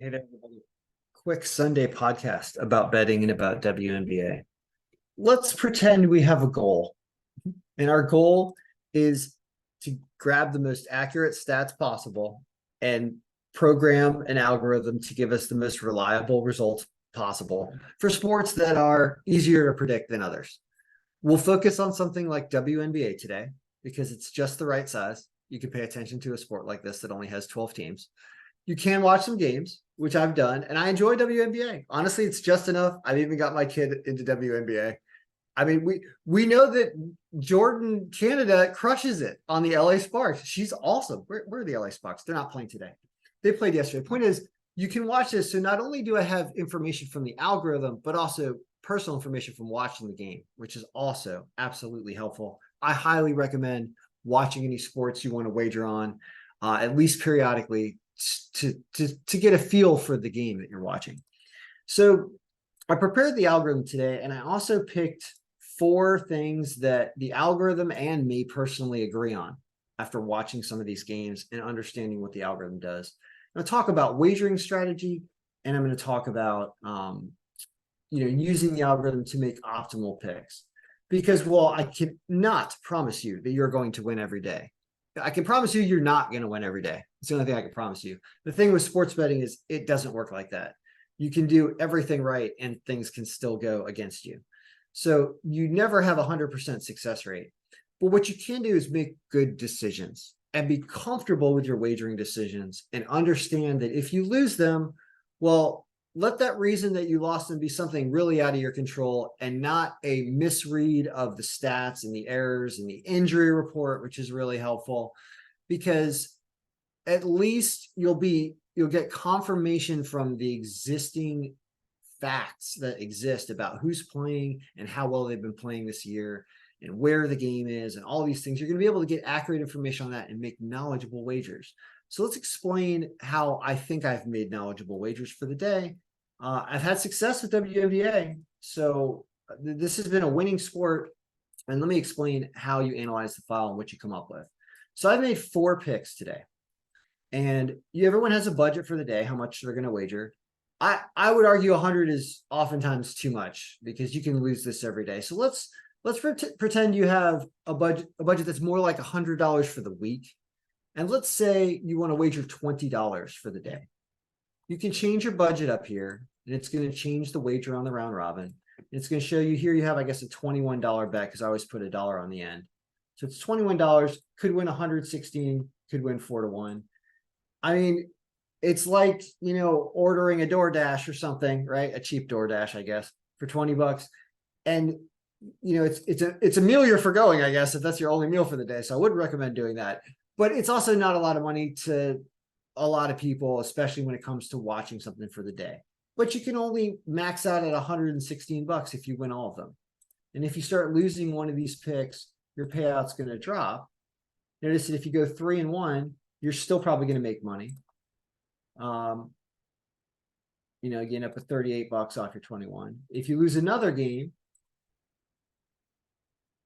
Hey there, everybody. Quick Sunday podcast about betting and about WNBA. Let's pretend we have a goal, and our goal is to grab the most accurate stats possible and program an algorithm to give us the most reliable results possible for sports that are easier to predict than others. We'll focus on something like WNBA today because it's just the right size. You can pay attention to a sport like this that only has 12 teams. You can watch some games, which I've done, and I enjoy WNBA. Honestly, it's just enough. I've even got my kid into WNBA. I mean, we know that Jordan Canada crushes it on the LA Sparks. She's awesome. Where are the LA Sparks? They're not playing today. They played yesterday. The point is, you can watch this. So not only do I have information from the algorithm, but also personal information from watching the game, which is also absolutely helpful. I highly recommend watching any sports you want to wager on, at least periodically, to get a feel for the game that you're watching. So I prepared the algorithm today, and I also picked 4 things that the algorithm and me personally agree on after watching some of these games and understanding what the algorithm does. I'm going to talk about wagering strategy, and I'm going to talk about using the algorithm to make optimal picks. Because while I cannot promise you that you're going to win every day, I can promise you you're not going to win every day. It's the only thing I can promise you. The thing with sports betting is it doesn't work like that. You can do everything right and things can still go against you. So you never have 100% success rate. But what you can do is make good decisions and be comfortable with your wagering decisions and understand that if you lose them, well, let that reason that you lost them be something really out of your control and not a misread of the stats and the errors and the injury report, which is really helpful, because at least you'll get confirmation from the existing facts that exist about who's playing and how well they've been playing this year and where the game is and all these things. You're going to be able to get accurate information on that and make knowledgeable wagers. So let's explain how I think I've made knowledgeable wagers for the day. I've had success with WNBA, so this has been a winning sport. And let me explain how you analyze the file and what you come up with. So I've made 4 picks today. And everyone has a budget for the day, how much they're going to wager. I would argue 100 is oftentimes too much because you can lose this every day. So let's pretend you have a budget that's more like $100 for the week. And let's say you want to wager $20 for the day. You can change your budget up here, and it's going to change the wager on the round robin. It's going to show you here you have, I guess, a $21 bet because I always put a dollar on the end. So it's $21, could win 116, could win 4-1. I mean, it's like, ordering a DoorDash or something, right? A cheap DoorDash, I guess, for $20. And, it's a meal you're forgoing, I guess, if that's your only meal for the day. So I wouldn't recommend doing that. But it's also not a lot of money to a lot of people, especially when it comes to watching something for the day. But you can only max out at $116 if you win all of them. And if you start losing one of these picks, your payout's going to drop. Notice that if you go 3-1, you're still probably going to make money. You end up with $38 off your 21. If you lose another game,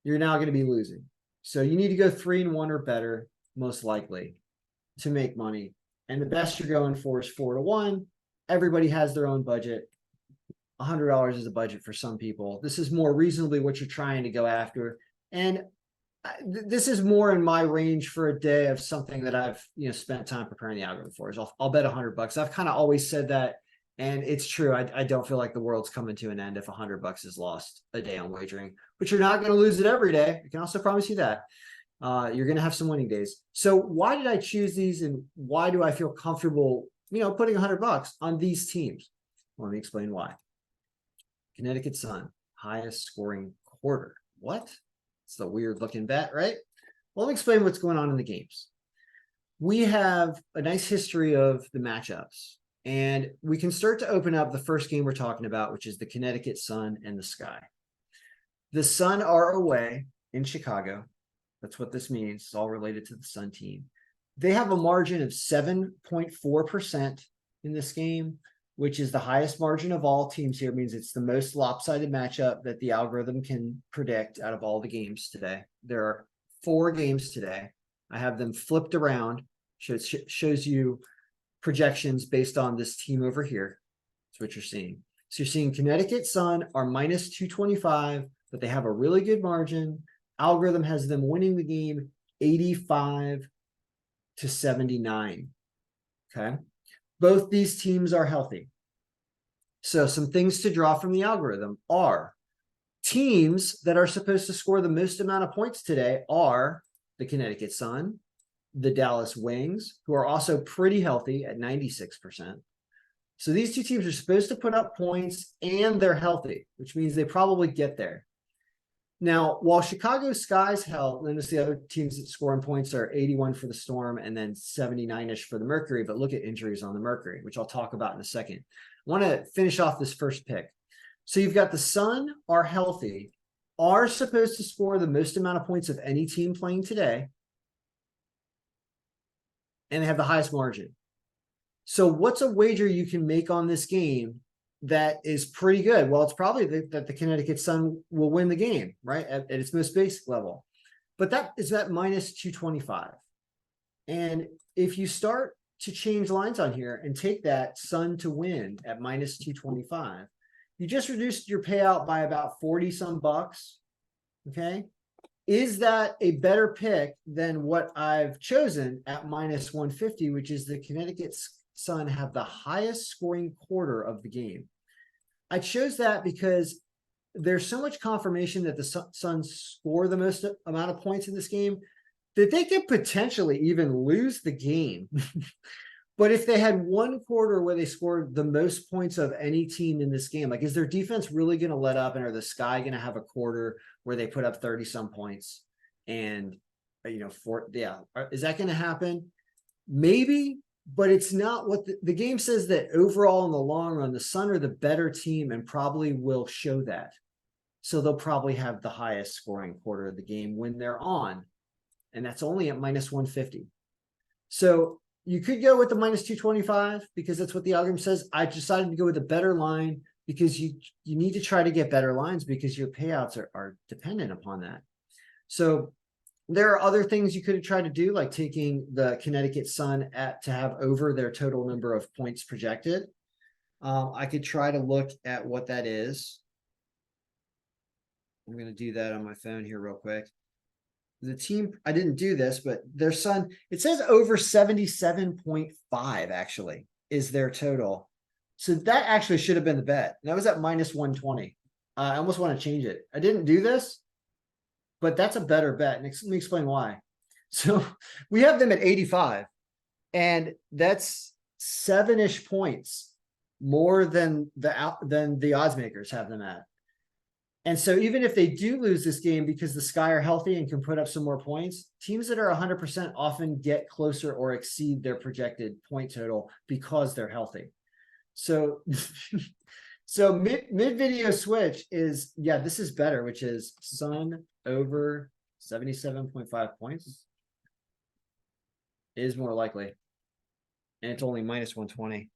you're now going to be losing. So you need to go 3-1 or better, most likely, to make money. And the best you're going for is 4-1. Everybody has their own budget. $100 is a budget for some people. This is more reasonably what you're trying to go after. And this is more in my range for a day of something that I've spent time preparing the algorithm for. Is I'll bet $100. I've kind of always said that, and it's true. I don't feel like the world's coming to an end if $100 is lost a day on wagering. But you're not going to lose it every day. I can also promise you that. You're going to have some winning days. So why did I choose these, and why do I feel comfortable, putting $100 on these teams? Well, let me explain why. Connecticut Sun, highest scoring quarter. What? It's a weird looking bet, right? Well, let me explain what's going on in the games. We have a nice history of the matchups, and we can start to open up the first game we're talking about, which is the Connecticut Sun and the Sky. The Sun are away in Chicago. That's what this means. It's all related to the Sun team. They have a margin of 7.4% in this game, which is the highest margin of all teams here. It means it's the most lopsided matchup that the algorithm can predict out of all the games today. There are 4 games today. I have them flipped around. Shows you projections based on this team over here. That's what you're seeing. So you're seeing Connecticut Sun are minus 225, but they have a really good margin. Algorithm has them winning the game 85 to 79. Okay. Both these teams are healthy. So some things to draw from the algorithm are teams that are supposed to score the most amount of points today are the Connecticut Sun, the Dallas Wings, who are also pretty healthy at 96%. So these two teams are supposed to put up points and they're healthy, which means they probably get there. Now, while Chicago Sky's held, notice the other teams that score in points are 81 for the Storm and then 79-ish for the Mercury, but look at injuries on the Mercury, which I'll talk about in a second. I want to finish off this first pick. So you've got the Sun are healthy, are supposed to score the most amount of points of any team playing today, and they have the highest margin. So what's a wager you can make on this game that is pretty good? Well, it's probably that the Connecticut Sun will win the game, right? At its most basic level. But that is at minus 225. And if you start to change lines on here and take that Sun to win at minus 225, you just reduced your payout by about 40 some bucks. Okay. Is that a better pick than what I've chosen at minus 150, which is the Connecticut Sun have the highest scoring quarter of the game? I chose that because there's so much confirmation that the Suns score the most amount of points in this game that they could potentially even lose the game. But if they had one quarter where they scored the most points of any team in this game, like, is their defense really going to let up? And are the Sky going to have a quarter where they put up 30 some points? And, is that going to happen? Maybe, but it's not what the game says. That overall in the long run, the Sun are the better team and probably will show that. So they'll probably have the highest scoring quarter of the game when they're on. And that's only at minus 150. So you could go with the minus 225 because that's what the algorithm says. I decided to go with a better line because you need to try to get better lines because your payouts are dependent upon that. So there are other things you could have tried to do, like taking the Connecticut Sun to have over their total number of points projected. I could try to look at what that is. I'm going to do that on my phone here real quick. The team, I didn't do this, but their Sun, it says over 77.5 actually is their total. So that actually should have been the bet. That was at minus 120. I almost want to change it. I didn't do this, but that's a better bet. And let me explain why. So we have them at 85, and that's 7-ish points more than the odds makers have them at. And so even if they do lose this game because the Sky are healthy and can put up some more points, teams that are 100% often get closer or exceed their projected point total because they're healthy. So, so mid-video switch is, this is better, which is Sun over 77.5 points is more likely. And it's only minus 120.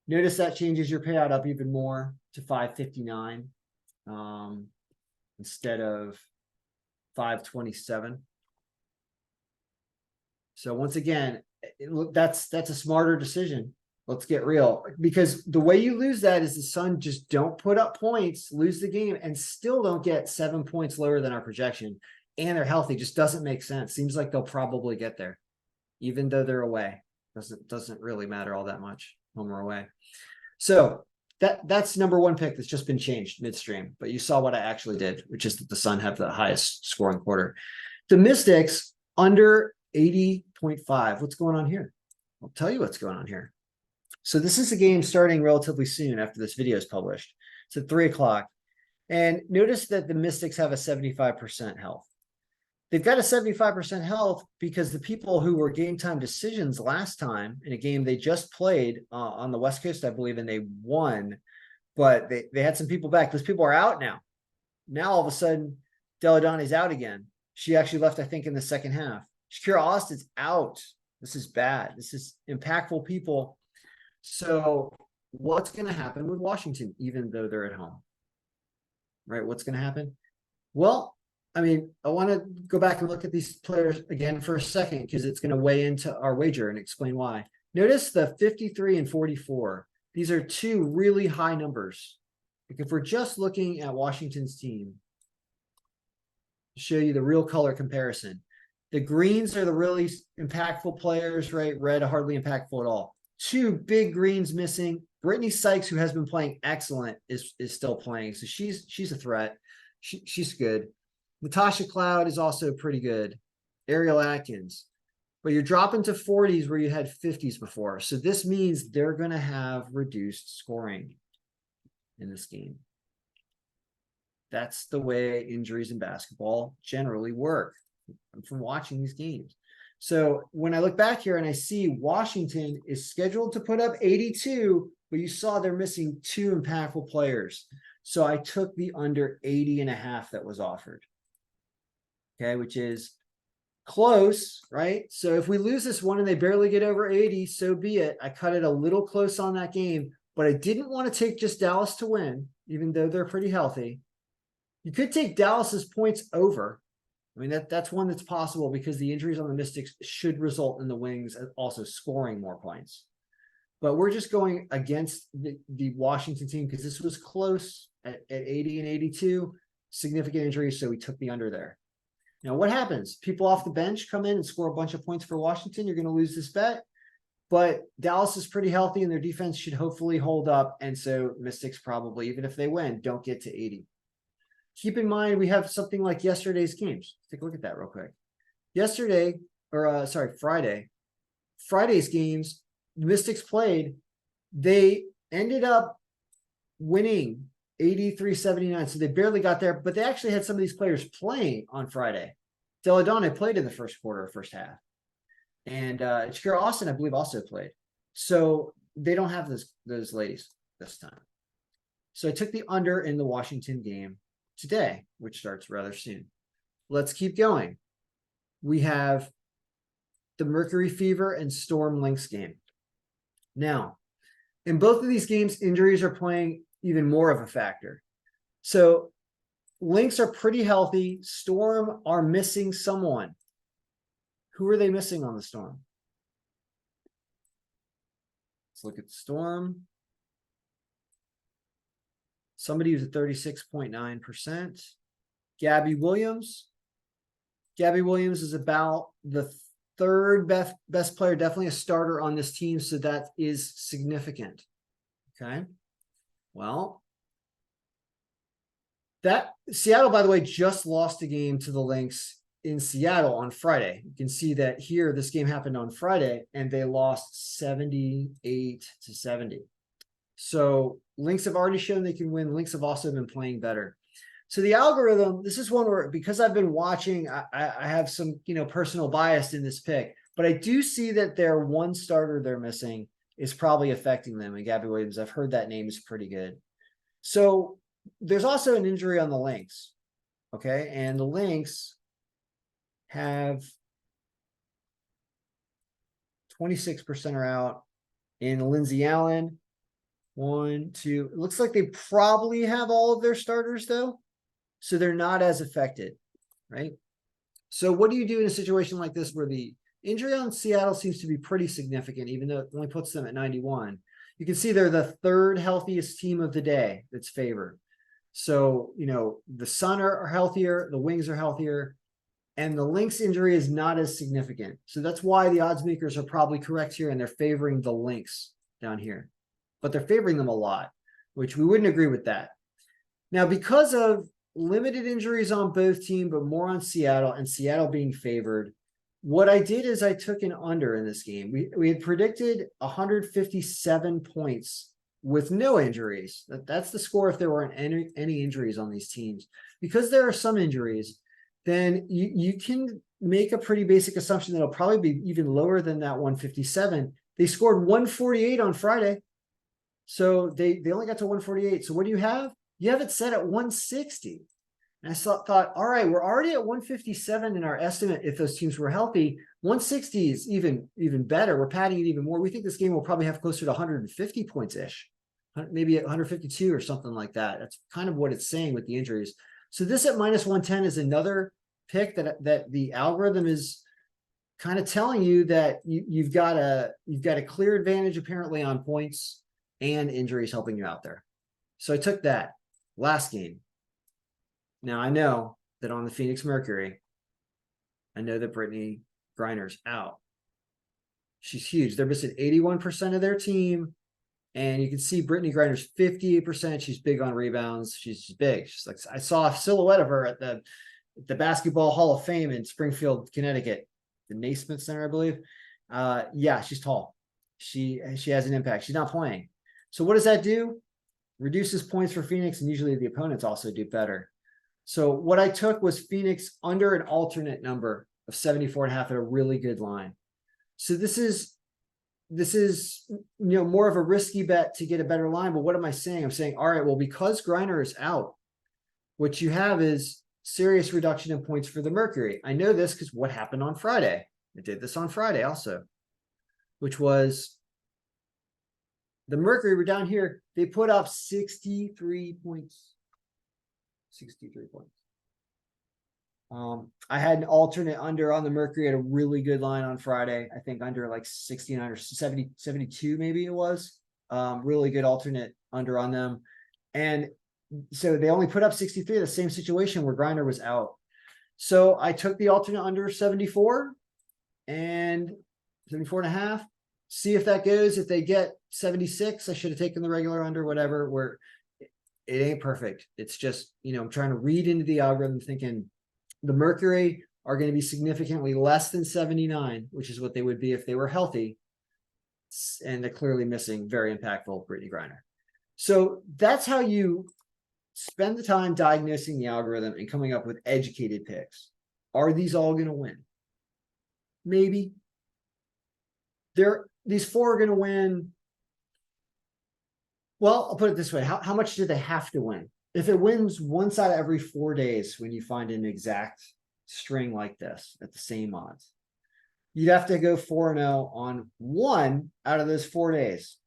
Notice that changes your payout up even more to 559. Instead of 527. So once again, that's a smarter decision. Let's get real, because the way you lose that is the Sun just don't put up points, lose the game, and still don't get 7 points lower than our projection. And they're healthy. Just doesn't make sense. Seems like they'll probably get there, even though they're away. Doesn't really matter all that much, home or away. So that's number one pick that's just been changed midstream, but you saw what I actually did, which is that the Sun have the highest scoring quarter. The Mystics under 80.5. What's going on here? I'll tell you what's going on here. So this is a game starting relatively soon after this video is published. It's at 3 o'clock. And notice that the Mystics have a 75% health. They've got a 75% health because the people who were game time decisions last time in a game they just played on the West Coast, I believe, and they won, but they had some people back. Those people are out now. Now, all of a sudden, Deladani's out again. She actually left, I think, in the second half. Shakira Austin's out. This is bad. This is impactful people. So what's going to happen with Washington, even though they're at home? Right? What's going to happen? Well, I mean, I want to go back and look at these players again for a second because it's going to weigh into our wager and explain why. Notice the 53 and 44. These are two really high numbers. Like if we're just looking at Washington's team, to show you the real color comparison. The greens are the really impactful players, right? Red hardly impactful at all. Two big greens missing. Brittany Sykes, who has been playing excellent, is still playing. So she's a threat. She's good. Natasha Cloud is also pretty good. Ariel Atkins. But you're dropping to 40s where you had 50s before. So this means they're going to have reduced scoring in this game. That's the way injuries in basketball generally work from watching these games. So when I look back here and I see Washington is scheduled to put up 82, but you saw they're missing two impactful players. So I took the under 80.5 that was offered. Okay, which is close, right? So if we lose this one and they barely get over 80, so be it. I cut it a little close on that game, but I didn't want to take just Dallas to win, even though they're pretty healthy. You could take Dallas's points over. I mean, that's one that's possible because the injuries on the Mystics should result in the Wings also scoring more points. But we're just going against the Washington team because this was close at 80 and 82, significant injuries, so we took the under there. Now, what happens? People off the bench come in and score a bunch of points for Washington. You're going to lose this bet. But Dallas is pretty healthy, and their defense should hopefully hold up. And so Mystics probably, even if they win, don't get to 80. Keep in mind, we have something like yesterday's games. Take a look at that real quick. Friday's games, the Mystics played. They ended up winning 83-79. So they barely got there, but they actually had some of these players playing on Friday. Deladonna played in the first quarter, first half. And Shakira Austin, I believe, also played. So they don't have those ladies this time. So I took the under in the Washington game today, which starts rather soon. Let's keep going. We have the Mercury Fever and Storm Lynx game. Now, in both of these games, injuries are playing even more of a factor. So Lynx are pretty healthy. Storm are missing someone. Who are they missing on the Storm? Let's look at the Storm. Somebody who's at 36.9%. Gabby Williams. Gabby Williams is about the third best player, definitely a starter on this team, so that is significant. Okay. Well, that Seattle, by the way, just lost a game to the Lynx in Seattle on Friday. You can see that here, this game happened on Friday, and they lost 78-70. So Lynx have already shown they can win. Lynx have also been playing better. So the algorithm, this is one where, because I've been watching, I have some, personal bias in this pick, but I do see that their one starter they're missing is probably affecting them. And Gabby Williams, I've heard that name is pretty good. So there's also an injury on the Lynx. Okay. And the Lynx have 26% are out. And Lindsay Allen, 1, 2. It looks like they probably have all of their starters, though. So they're not as affected, right? So what do you do in a situation like this where the injury on Seattle seems to be pretty significant, even though it only puts them at 91? You can see they're the third healthiest team of the day that's favored. So, the Sun are healthier, the Wings are healthier, and the Lynx injury is not as significant. So that's why the odds makers are probably correct here, and they're favoring the Lynx down here. But they're favoring them a lot, which we wouldn't agree with that. Now, because of limited injuries on both teams, but more on Seattle, and Seattle being favored, what I did is I took an under in this game. We had predicted 157 points with no injuries. That's the score if there weren't any injuries on these teams. Because there are some injuries, then you can make a pretty basic assumption that it'll probably be even lower than that 157. They scored 148 on Friday. So they only got to 148. So what do you have? You have it set at 160. And I thought, all right, we're already at 157 in our estimate if those teams were healthy. 160 is even better. We're padding it even more. We think this game will probably have closer to 150 points-ish, maybe 152 or something like that. That's kind of what it's saying with the injuries. So this at -110 is another pick that the algorithm is kind of telling you that you've got a clear advantage apparently on points and injuries helping you out there. So I took that last game. Now I know that on the Phoenix Mercury, I know that Brittany Griner's out. She's huge. They're missing 81% of their team. And you can see Brittany Griner's 58%. She's big on rebounds. She's big. She's like, I saw a silhouette of her at the Basketball Hall of Fame in Springfield, Connecticut, the Naismith Center, I believe. Yeah, she's tall. She has an impact. She's not playing. So what does that do? Reduces points for Phoenix, and usually the opponents also do better. So what I took was Phoenix under an alternate number of 74.5 at a really good line. So this is more of a risky bet to get a better line. But what am I saying? I'm saying, all right, well, because Griner is out, what you have is serious reduction in points for the Mercury. I know this because what happened on Friday. I did this on Friday also, which was the Mercury were down here. They put up 63 points. 63 points. I had an alternate under on the Mercury at a really good line on Friday. I think under like 69 or 70, 72 maybe it was. Really good alternate under on them. And so they only put up 63, the same situation where Griner was out. So I took the alternate under 74 and 74.5. See if that goes. If they get 76, I should have taken the regular under, whatever, where it ain't perfect. It's just, I'm trying to read into the algorithm thinking the Mercury are going to be significantly less than 79, which is what they would be if they were healthy. And they're clearly missing very impactful Brittany Griner. So that's how you spend the time diagnosing the algorithm and coming up with educated picks. Are these all going to win? Maybe. These four are going to win. Well, I'll put it this way. How much do they have to win? If it wins once out of every 4 days, when you find an exact string like this at the same odds, you'd have to go 4-0 on one out of those 4 days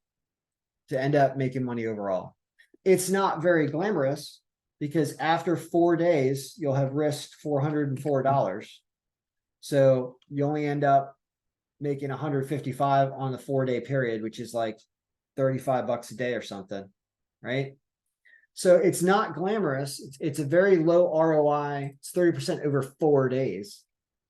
to end up making money overall. It's not very glamorous because after 4 days, you'll have risked $404. So you only end up making 155 on the 4-day period, which is like $35 a day or something, right? So it's not glamorous. It's a very low ROI. It's 30% over 4 days.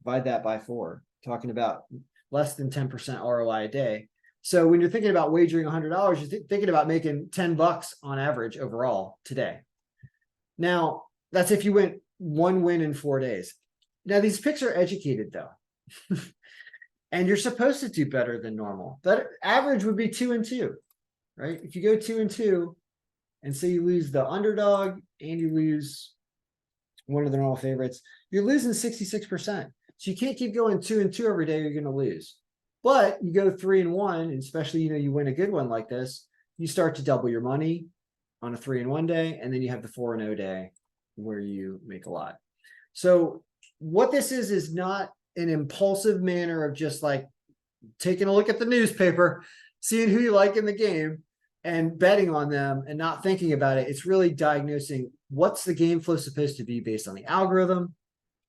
Divide that by 4, talking about less than 10% ROI a day. So when you're thinking about wagering $100, you're thinking about making $10 on average overall today. Now, that's if you went one win in 4 days. Now, these picks are educated, though. And you're supposed to do better than normal. That average would be 2-2, right? If you go 2-2, and say you lose the underdog and you lose one of the normal favorites, you're losing 66%. So you can't keep going 2-2 every day. You're going to lose. But you go 3-1, and especially, you win a good one like this, you start to double your money on a 3-1 day. And then you have the 4-0 day where you make a lot. So what this is not an impulsive manner of just like taking a look at the newspaper, seeing who you like in the game, and betting on them and not thinking about it. It's really diagnosing what's the game flow supposed to be based on the algorithm.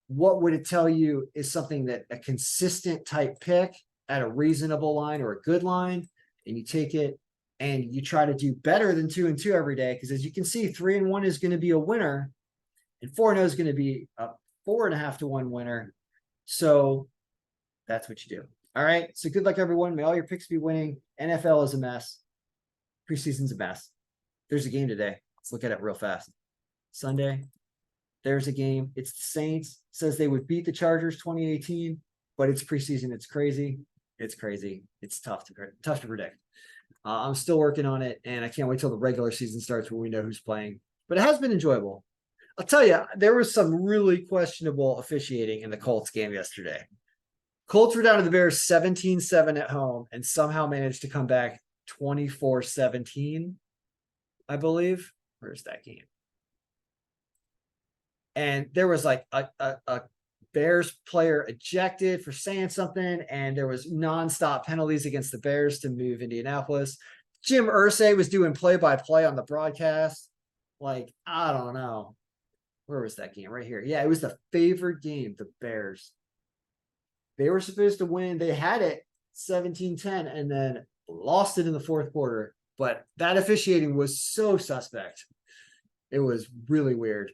What would it tell you is something that a consistent type pick at a reasonable line or a good line, and you take it and you try to do better than 2-2 every day. Because as you can see, 3-1 is going to be a winner and 4-0 is going to be a 4.5 to 1 winner. So that's what you do. All right. So good luck, everyone. May all your picks be winning. NFL is a mess. Preseason's a mess. There's a game today. Let's look at it real fast. Sunday, there's a game. It's the Saints. It says they would beat the Chargers 2018, but it's preseason. It's crazy. It's crazy. It's tough to predict. I'm still working on it, and I can't wait till the regular season starts when we know who's playing. But it has been enjoyable. I'll tell you, there was some really questionable officiating in the Colts game yesterday. Colts were down to the Bears 17-7 at home and somehow managed to come back 24-17, I believe. Where's that game? And there was like a Bears player ejected for saying something, and there was nonstop penalties against the Bears to move Indianapolis. Jim Irsay was doing play-by-play on the broadcast. Like, I don't know. Where was that game? Right here. Yeah, it was the favored game, the Bears. They were supposed to win. They had it 17-10 and then lost it in the fourth quarter. But that officiating was so suspect. It was really weird.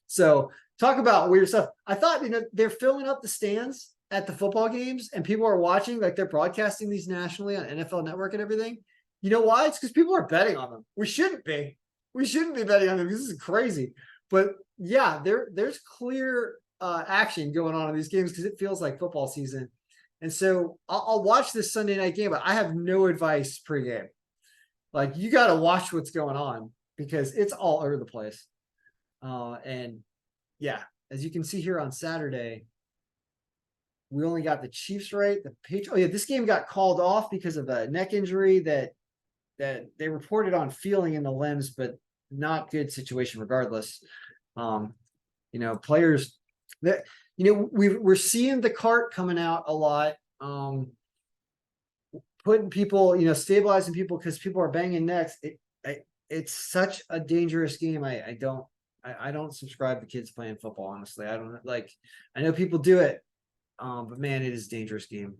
So talk about weird stuff. I thought, they're filling up the stands at the football games and people are watching, like they're broadcasting these nationally on NFL Network and everything. You know why? It's because people are betting on them. We shouldn't be. We shouldn't be betting on them because this is crazy. But yeah, there's clear action going on in these games because it feels like football season. And so I'll watch this Sunday night game, but I have no advice pregame. Like, you got to watch what's going on because it's all over the place. And yeah, as you can see here on Saturday, we only got the Chiefs right. The Patriots. Oh yeah, this game got called off because of a neck injury that they reported on feeling in the limbs, but not good situation regardless. Players that we're seeing the cart coming out a lot. Putting people, stabilizing people because people are banging necks. It's such a dangerous game. I don't subscribe to kids playing football. Honestly, I don't like. I know people do it, but man, it is a dangerous game.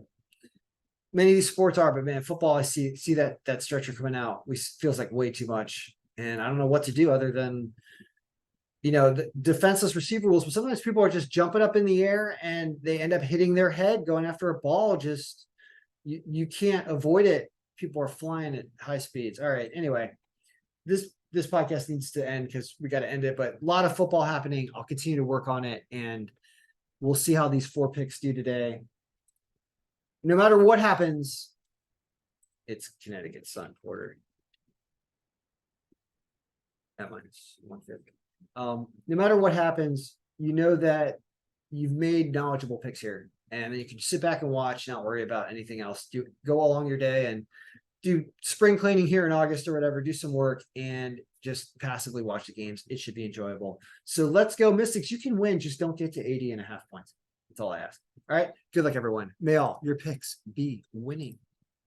Many of these sports are, but man, football, I see that stretcher coming out. Feels like way too much, and I don't know what to do other than, the defenseless receiver rules. But sometimes people are just jumping up in the air and they end up hitting their head going after a ball. Just you can't avoid it. People are flying at high speeds. All right. Anyway, this podcast needs to end because we got to end it. But a lot of football happening. I'll continue to work on it, and we'll see how these 4 picks do today. No matter what happens, it's Connecticut Sun quarter at -150. No matter what happens, that you've made knowledgeable picks here, and then you can sit back and watch, not worry about anything else. Go along your day and do spring cleaning here in August or whatever. Do some work and just passively watch the games. It should be enjoyable. So let's go, Mystics. You can win, just don't get to 80.5 points. That's all I ask. All right. Good luck, everyone. May all your picks be winning.